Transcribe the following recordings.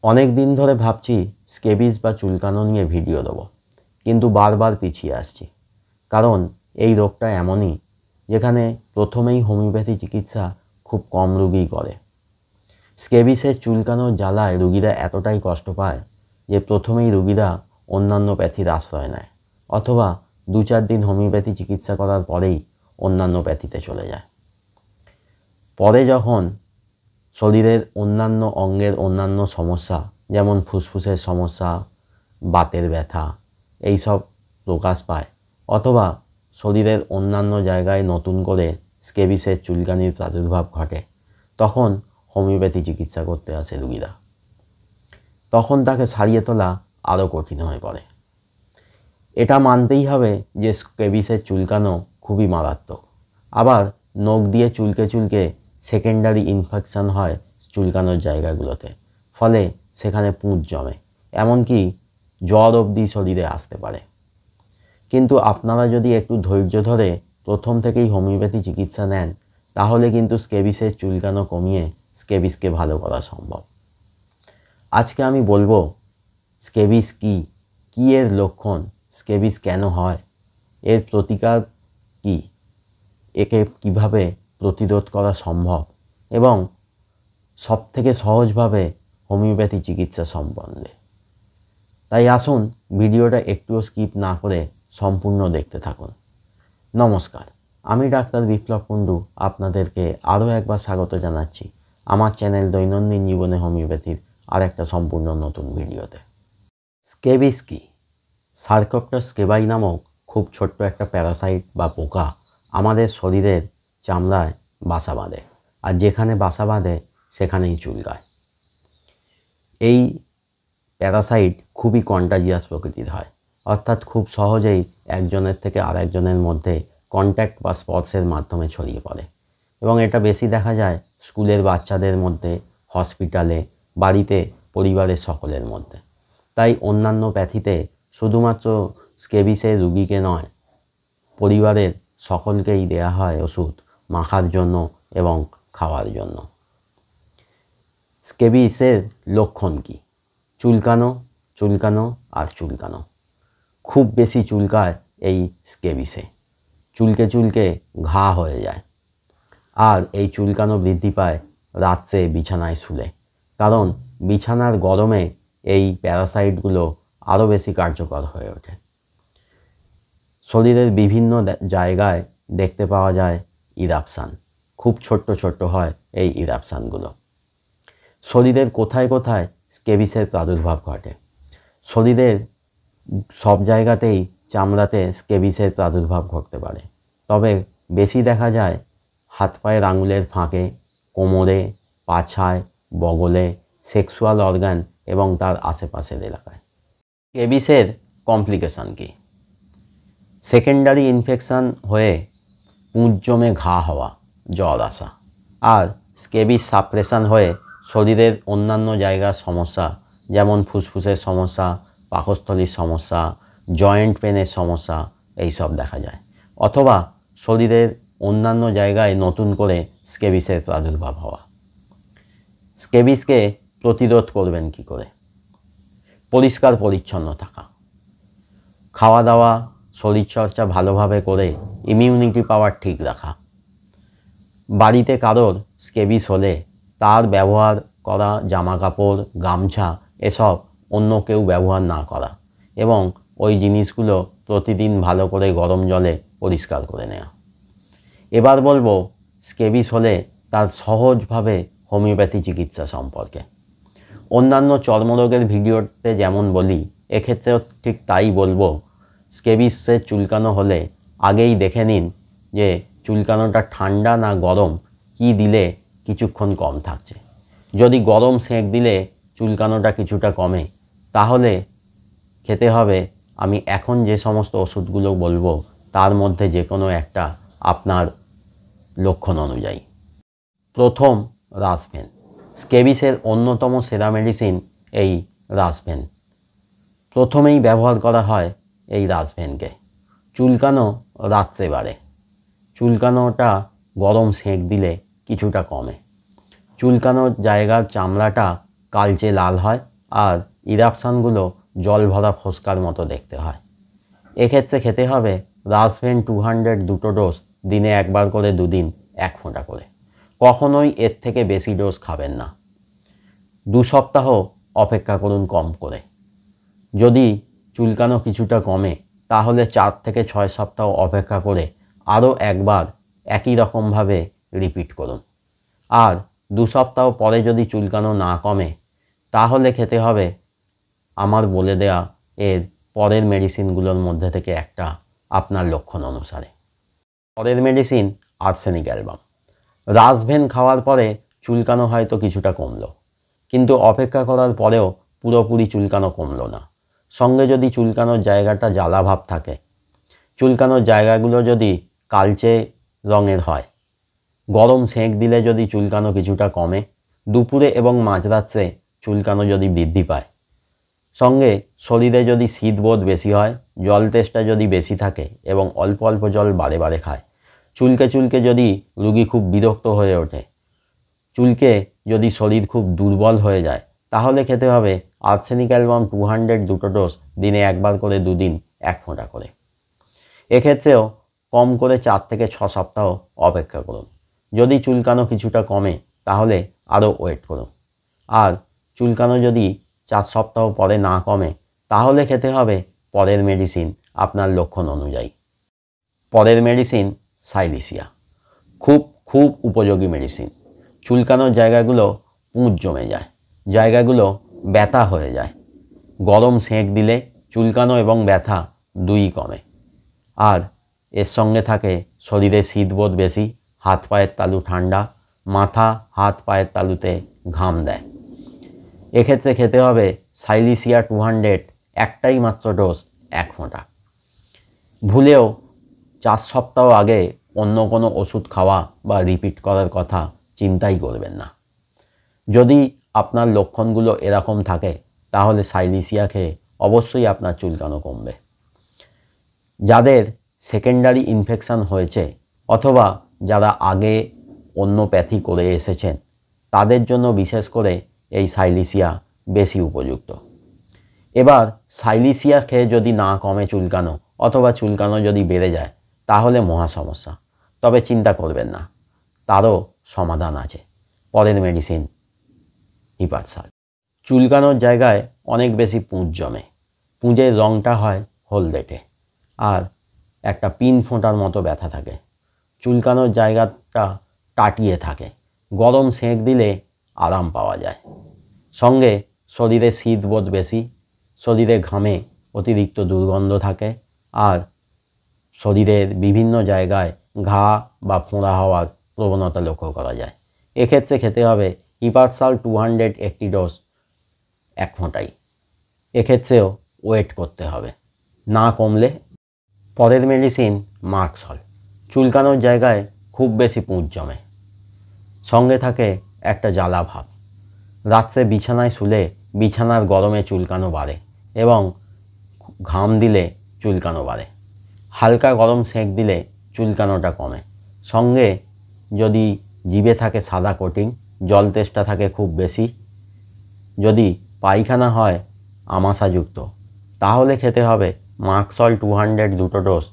অনেক দিন ধরে ভাবছি স্কেবিস বা চুলকানো নিয়ে ভিডিও দেবো, কিন্তু বারবার পিছিয়ে আসছি। কারণ এই রোগটা এমনই যেখানে প্রথমেই হোমিওপ্যাথি চিকিৎসা খুব কম রোগীই করে। স্কেবিসের চুলকানোর জ্বালায় রোগীরা এতটাই কষ্ট পায় যে প্রথমেই রোগীরা অন্যান্য প্যাথির আশ্রয় নেয়, অথবা 2-4 দিন হোমিওপ্যাথি চিকিৎসা করার পরেই অন্যান্য প্যাথিতে চলে যায়। পরে যখন শরীরের অন্যান্য অঙ্গের অন্যান্য সমস্যা, যেমন ফুসফুসের সমস্যা, বাতের ব্যথা এইসব প্রকাশ পায়, অথবা শরীরের অন্যান্য জায়গায় নতুন করে স্কেবিসের চুলকানির প্রাদুর্ভাব ঘটে, তখন হোমিওপ্যাথি চিকিৎসা করতে আসে রোগীরা। তখন তাকে সারিয়ে তোলা আরও কঠিন হয়ে পড়ে। এটা মানতেই হবে যে স্কেবিসের চুলকানো খুবই মারাত্মক। আবার নখ দিয়ে চুলকে চুলকে সেকেন্ডারি ইনফেকশন হয় চুলকানোর জায়গাগুলোতে, ফলে সেখানে পুঁজ জমে, এমনকি জ্বর অবধি শরীরে আসতে পারে। কিন্তু আপনারা যদি একটু ধৈর্য ধরে প্রথম থেকেই হোমিওপ্যাথি চিকিৎসা নেন, তাহলে কিন্তু স্কেবিসের চুলকানো কমিয়ে স্কেবিসকে ভালো করা সম্ভব। আজকে আমি বলবো স্কেবিস কী এর লক্ষণ, স্কেবিস কেন হয়, এর প্রতিকার কী, একে কিভাবে প্রতিরোধ করা সম্ভব, এবং সবথেকে সহজভাবে হোমিওপ্যাথি চিকিৎসা সম্বন্ধে। তাই আসুন ভিডিওটা একটুও স্কিপ না করে সম্পূর্ণ দেখতে থাকুন। নমস্কার, আমি ডাক্তার বিপ্লব কুণ্ডু আপনাদেরকে আরও একবার স্বাগত জানাচ্ছি আমার চ্যানেল দৈনন্দিন জীবনে হোমিওপ্যাথির আর একটা সম্পূর্ণ নতুন ভিডিওতে। স্কেবিস কি? সার্কোপ্টেরা স্কেবাই নামক খুব ছোট্ট একটা প্যারাসাইট বা পোকা আমাদের শরীরের চামড়ায় বাসা বাঁধে, আর যেখানে বাসা বাঁধে সেখানেই চুলকায়। এই প্যারাসাইট খুবই কন্টাজিয়াস প্রকৃতির হয়, অর্থাৎ খুব সহজেই একজনের থেকে আরেকজনের মধ্যে কন্ট্যাক্ট বা স্পর্শের মাধ্যমে ছড়িয়ে পড়ে, এবং এটা বেশি দেখা যায় স্কুলের বাচ্চাদের মধ্যে, হসপিটালে, বাড়িতে, পরিবারের সকলের মধ্যে। তাই অন্যান্য প্যাথিতে শুধুমাত্র স্কেবিসের রুগীকে নয়, পরিবারের সকলকেই দেয়া হয় ওষুধ মাখার জন্য এবং খাওয়ার জন্য। স্কেবিসের লক্ষণ কী? চুলকানো আর চুলকানো। খুব বেশি চুলকায় এই স্কেবিসে, চুলকে চুলকে ঘা হয়ে যায়। আর এই চুলকানো বৃদ্ধি পায় রাত্রে বিছানায় শুলে, কারণ বিছানার গরমে এই প্যারাসাইটগুলো আরও বেশি কার্যকর হয়ে ওঠে। শরীরের বিভিন্ন জায়গায় দেখতে পাওয়া যায় ইরাপশান, খুব ছোট্ট ছোট্ট হয় এই ইরাপশানগুলো। শরীরের কোথায় কোথায় স্কেবিসের প্রাদুর্ভাব ঘটে? শরীরের সব জায়গাতেই চামড়াতে স্কেবিসের প্রাদুর্ভাব ঘটতে পারে, তবে বেশি দেখা যায় হাত পায়ের আঙুলের ফাঁকে, কোমরে, পাছায়, বগলে, সেক্সুয়াল অর্গান এবং তার আশেপাশের এলাকায়। স্কেবিসের কমপ্লিকেশান কী? সেকেন্ডারি ইনফেকশান হয়ে পুঁজ জমে ঘা হওয়া, জ্বর আসা, আর স্কেবিস সাপ্রেশন হয়ে শরীরের অন্যান্য জায়গার সমস্যা, যেমন ফুসফুসের সমস্যা, পাকস্থলীর সমস্যা, জয়েন্ট পেনের সমস্যা এইসব দেখা যায়, অথবা শরীরের অন্যান্য জায়গায় নতুন করে স্কেবিসের প্রাদুর্ভাব হওয়া। স্কেবিসকে প্রতিরোধ করবেন কী করে? পরিষ্কার পরিচ্ছন্ন থাকা, খাওয়া দাওয়া, শরীরচর্চা ভালোভাবে করে ইমিউনিটি পাওয়ার ঠিক রাখা, বাড়িতে কারোর স্কেবিস হলে তার ব্যবহার করা জামা কাপড়, গামছা এসব অন্য কেউ ব্যবহার না করা, এবং ওই জিনিসগুলো প্রতিদিন ভালো করে গরম জলে পরিষ্কার করে নেওয়া। এবার বলবো স্কেবিস হলে তার সহজভাবে হোমিওপ্যাথি চিকিৎসা সম্পর্কে। অন্যান্য চর্মরোগের ভিডিওতে যেমন বলি, এক্ষেত্রেও ঠিক তাই বলবো। স্কেবিসের চুলকানো হলে আগেই দেখে নিন যে চুলকানোটা ঠান্ডা না গরম, কি দিলে কিছুক্ষণ কম থাকছে। যদি গরম সেঁক দিলে চুলকানোটা কিছুটা কমে, তাহলে খেতে হবে আমি এখন যে সমস্ত ওষুধগুলো বলবো তার মধ্যে যে কোনো একটা আপনার লক্ষণ অনুযায়ী। প্রথম, রাসভেন। স্কেবিসের অন্যতম সেরা মেডিসিন এই রাসভেন। প্রথমেই ব্যবহার করা হয় এই রাসভেনকে। চুলকানো রাত্রে বাড়ে, চুলকানোটা গরম সেঁক দিলে কিছুটা কমে। চুলকানোর জায়গার চামড়াটা কালচে লাল হয় আর ইরাপশানগুলো জল ভরা ফোস্কার মতো দেখতে হয়। এক্ষেত্রে খেতে হবে রাসভেন 200 দুটো ডোজ, দিনে একবার করে 2 দিন 1 ফোঁটা করে। কখনোই এর থেকে বেশি ডোজ খাবেন না। 2 সপ্তাহ অপেক্ষা করুন কম করে। যদি চুলকানো কিছুটা কমে তাহলে 4 থেকে 6 সপ্তাহ অপেক্ষা করে আরও একবার একই রকমভাবে রিপিট করুন। আর 2 সপ্তাহ পরে যদি চুলকানো না কমে তাহলে খেতে হবে আমার বলে দেয়া এর পরের মেডিসিনগুলোর মধ্যে থেকে একটা আপনার লক্ষণ অনুসারে। পরের মেডিসিন আর্সেনিক অ্যালবাম। রাসভেন খাওয়ার পরে চুলকানো হয়তো কিছুটা কমলো, কিন্তু অপেক্ষা করার পরেও পুরোপুরি চুলকানো কমলো না। সঙ্গে যদি চুলকানোর জায়গাটা জ্বালা ভাব থাকে, চুলকানোর জায়গাগুলো যদি কালচে রঙের হয়, গরম সেঁক দিলে যদি চুলকানো কিছুটা কমে, দুপুরে এবং মাঝরাত্রে চুলকানো যদি বৃদ্ধি পায়, সঙ্গে শরীরে যদি শীতবোধ বেশি হয়, জল তেষ্টা যদি বেশি থাকে এবং অল্প অল্প জল বারে বারে খায়, চুলকে চুলকে যদি রুগী খুব বিরক্ত হয়ে ওঠে, চুলকে যদি শরীর খুব দুর্বল হয়ে যায়, তাহলে খেতে হবে আর্সেনিক অ্যালবাম 200 দুটো ডোজ, দিনে একবার করে 2 দিন 1 ফোঁটা করে। এক্ষেত্রেও কম করে 4 থেকে 6 সপ্তাহ অপেক্ষা করুন। যদি চুলকানো কিছুটা কমে তাহলে আরও ওয়েট করুন। আর চুলকানো যদি 4 সপ্তাহ পরে না কমে তাহলে খেতে হবে পরের মেডিসিন আপনার লক্ষণ অনুযায়ী। পরের মেডিসিন সাইলিসিয়া। খুব উপযোগী মেডিসিন। চুলকানোর জায়গাগুলো পুঁজ জমে যায়, জায়গাগুলো ব্যথা হয়ে যায়। গরম সেঁক দিলে চুলকানো এবং ব্যথা দুই কমে। আর এর সঙ্গে থাকে শরীরে শীতবোধ বেশি, হাত পায়ের তালু ঠান্ডা, মাথা হাত পায়ের তালুতে ঘাম দেয়। এক্ষেত্রে খেতে হবে সাইলিসিয়া 200, একটাই মাত্র ডোজ, 1 ফোঁটা। ভুলেও 4 সপ্তাহ আগে অন্য কোনো ওষুধ খাওয়া বা রিপিট করার কথা চিন্তাই করবেন না। যদি আপনার লক্ষণগুলো এরকম থাকে তাহলে সাইলিসিয়া খেয়ে অবশ্যই আপনার চুলকানো কমবে। যাদের সেকেন্ডারি ইনফেকশান হয়েছে অথবা যারা আগে অন্য প্যাথি করে এসেছেন তাদের জন্য বিশেষ করে এই সাইলিসিয়া বেশি উপযুক্ত। এবার সাইলিসিয়া খেয়ে যদি না কমে চুলকানো অথবা চুলকানো যদি বেড়ে যায় তাহলে মহা সমস্যা। তবে চিন্তা করবেন না, তারও সমাধান আছে। পরের মেডিসিন হিপার সাল্ট। চুলকানোর জায়গায় অনেক বেশি পুঁজ জমে, পুঁজের রঙটা হয় হলদেটে আর একটা পিন ফোঁটার মতো ব্যথা থাকে। চুলকানোর জায়গাটা টাটিয়ে থাকে, গরম সেঁক দিলে আরাম পাওয়া যায়। সঙ্গে শরীরে শীতবোধ বেশি, শরীরে ঘামে অতিরিক্ত দুর্গন্ধ থাকে আর শরীরের বিভিন্ন জায়গায় ঘা বা ফোঁড়া হওয়ার প্রবণতা লক্ষ্য করা যায়। এক্ষেত্রে খেতে হবে হিপারসাল 200 একটি ডোজ, 1 ফোঁটাই। এক্ষেত্রেও ওয়েট করতে হবে, না কমলে। পরের মেডিসিন মার্কসল। চুলকানোর জায়গায় খুব বেশি পুঁজ জমে, সঙ্গে থাকে একটা জ্বালা ভাব। রাত্রে বিছানায় শুলে বিছানার গরমে চুলকানো বাড়ে এবং ঘাম দিলে চুলকানো বাড়ে। হালকা গরম সেঁক দিলে চুলকানোটা কমে। সঙ্গে যদি জিভে থাকে সাদা কোটিং, জল তেষ্টা থাকে খুব বেশি, যদি পায়খানা হয় আমাশাযুক্ত, তাহলে খেতে হবে মার্কসল 200 দুটো ডোজ,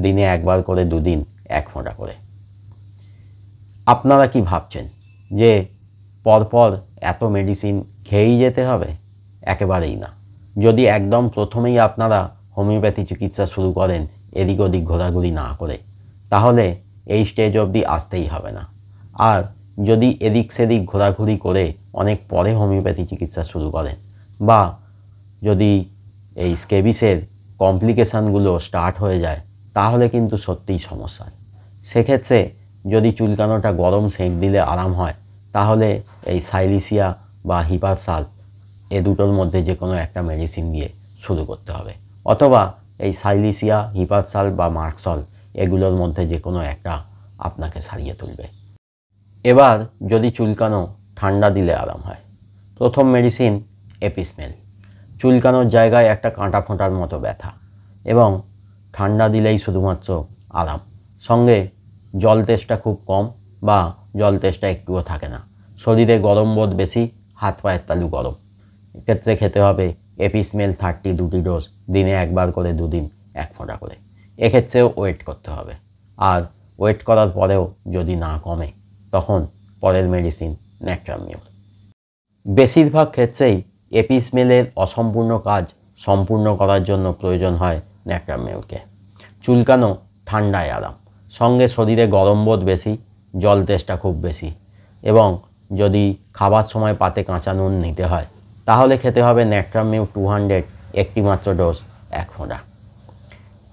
দিনে একবার করে 2 দিন 1 ফোঁটা করে। আপনারা কি ভাবছেন যে পরপর এত মেডিসিন খেয়েই যেতে হবে? একেবারেই না। যদি একদম প্রথমেই আপনারা হোমিওপ্যাথি চিকিৎসা শুরু করেন এদিক ওদিক ঘোরাঘুরি না করে, তাহলে এই স্টেজ অবধি আসতেই হবে না। আর যদি এদিক সেদিক ঘোরাঘুরি করে অনেক পরে হোমিওপ্যাথি চিকিৎসা শুরু করেন বা যদি এই স্কেবিসের কমপ্লিকেশানগুলো স্টার্ট হয়ে যায় তাহলে কিন্তু সত্যিই সমস্যা। সেক্ষেত্রে যদি চুলকানোটা গরম সেঁক দিলে আরাম হয় তাহলে এই সাইলিসিয়া বা হিপারসাল এ দুটোর মধ্যে যে কোনো একটা মেডিসিন দিয়ে শুরু করতে হবে, অথবা এই সাইলিসিয়া, হিপারসাল বা মার্কসল এগুলোর মধ্যে যে কোনো একটা আপনাকে সারিয়ে তুলবে। এবার যদি চুলকানো ঠান্ডা দিলে আরাম হয়, প্রথম মেডিসিন এপিসমেল। চুলকানোর জায়গায় একটা কাঁটা ফোঁটার মতো ব্যথা এবং ঠান্ডা দিলেই শুধুমাত্র আরাম। সঙ্গে জল তেষ্টা খুব কম বা জল তেষ্টা একটুও থাকে না। শরীরে গরম বোধ বেশি, হাত পায়ের তালু গরম। এক্ষেত্রে খেতে হবে এপিসমেল 30 2টি ডোজ, দিনে একবার করে 2 দিন 1 ফোঁটা করে। এক্ষেত্রেও ওয়েট করতে হবে। আর ওয়েট করার পরেও যদি না কমে তখন পরের মেডিসিন ন্যাট্রামিউর। বেশিরভাগ ক্ষেত্রেই এপিসমেলের অসম্পূর্ণ কাজ সম্পূর্ণ করার জন্য প্রয়োজন হয় ন্যাট্রামিউরকে। চুলকানো ঠান্ডায় আরাম, সঙ্গে শরীরে গরম বোধ বেশি, জল তেষ্টা খুব বেশি, এবং যদি খাবার সময় পাতে কাঁচা নুন নিতে হয় তাহলে খেতে হবে ন্যাট্রামিউর 200, একটি মাত্র ডোজ 1 ফোঁটা।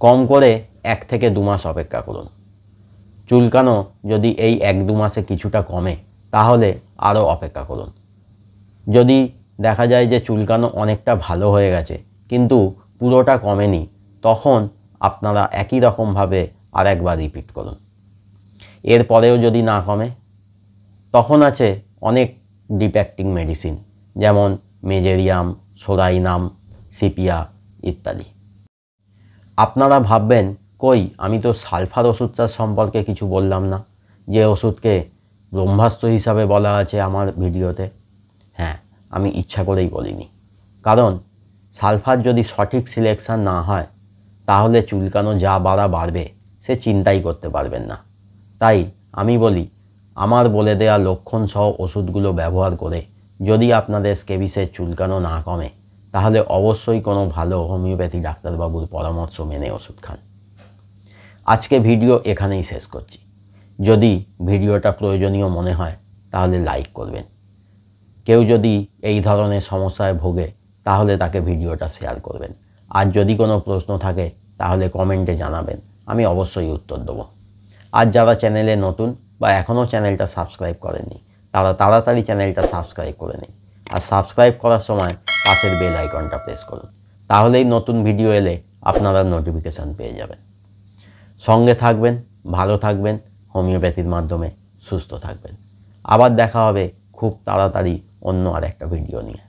কম করে 1 থেকে 2 মাস অপেক্ষা করুন। চুলকানো যদি এই 1-2 মাসে কিছুটা কমে তাহলে আরও অপেক্ষা করুন। যদি দেখা যায় যে চুলকানো অনেকটা ভালো হয়ে গেছে কিন্তু পুরোটা কমেনি, তখন আপনারা একই রকমভাবে আরেকবার রিপিট করুন। এরপরেও যদি না কমে তখন আছে অনেক ডিপ অ্যাক্টিং মেডিসিন, যেমন মেজেরিয়াম, সোরাইনাম, সিপিয়া ইত্যাদি। আপনারা ভাববেন, কই আমি তো সালফার ওষুধটার সম্পর্কে কিছু বললাম না, যে ওষুধকে ব্রহ্মাস্ত্র হিসাবে বলা আছে আমার ভিডিওতে। হ্যাঁ, আমি ইচ্ছা করেই বলিনি, কারণ সালফার যদি সঠিক সিলেকশান না হয় তাহলে চুলকানো যা বাড়বে সে চিন্তাই করতে পারবেন না। তাই আমি বলি, আমার বলে দেওয়া লক্ষণ সহ ওষুধগুলো ব্যবহার করে যদি আপনাদের স্কেবিসের চুলকানো না কমে তাহলে অবশ্যই কোনো ভালো হোমিওপ্যাথি ডাক্তারবাবুর পরামর্শ মেনে ওষুধ খান। আজকে ভিডিও এখানেই শেষ করছি। যদি ভিডিওটা প্রয়োজনীয় মনে হয় তাহলে লাইক করবেন। কেউ যদি এই ধরনের সমস্যায় ভোগে তাহলে তাকে ভিডিওটা শেয়ার করবেন। আর যদি কোনো প্রশ্ন থাকে তাহলে কমেন্টে জানাবেন, আমি অবশ্যই উত্তর দেবো। আর যারা চ্যানেলে নতুন বা এখনও চ্যানেলটা সাবস্ক্রাইব করেননি তারা তাড়াতাড়ি চ্যানেলটা সাবস্ক্রাইব করে নিন। আর সাবস্ক্রাইব করার সময় পাশের বেল আইকনটা প্রেস করুন, তাহলেই নতুন ভিডিও এলে আপনারা নোটিফিকেশান পেয়ে যাবেন। সঙ্গে থাকবেন, ভালো থাকবেন, হোমিওপ্যাথির মাধ্যমে সুস্থ থাকবেন। আবার দেখা হবে খুব তাড়াতাড়ি অন্য আর একটা ভিডিও নিয়ে।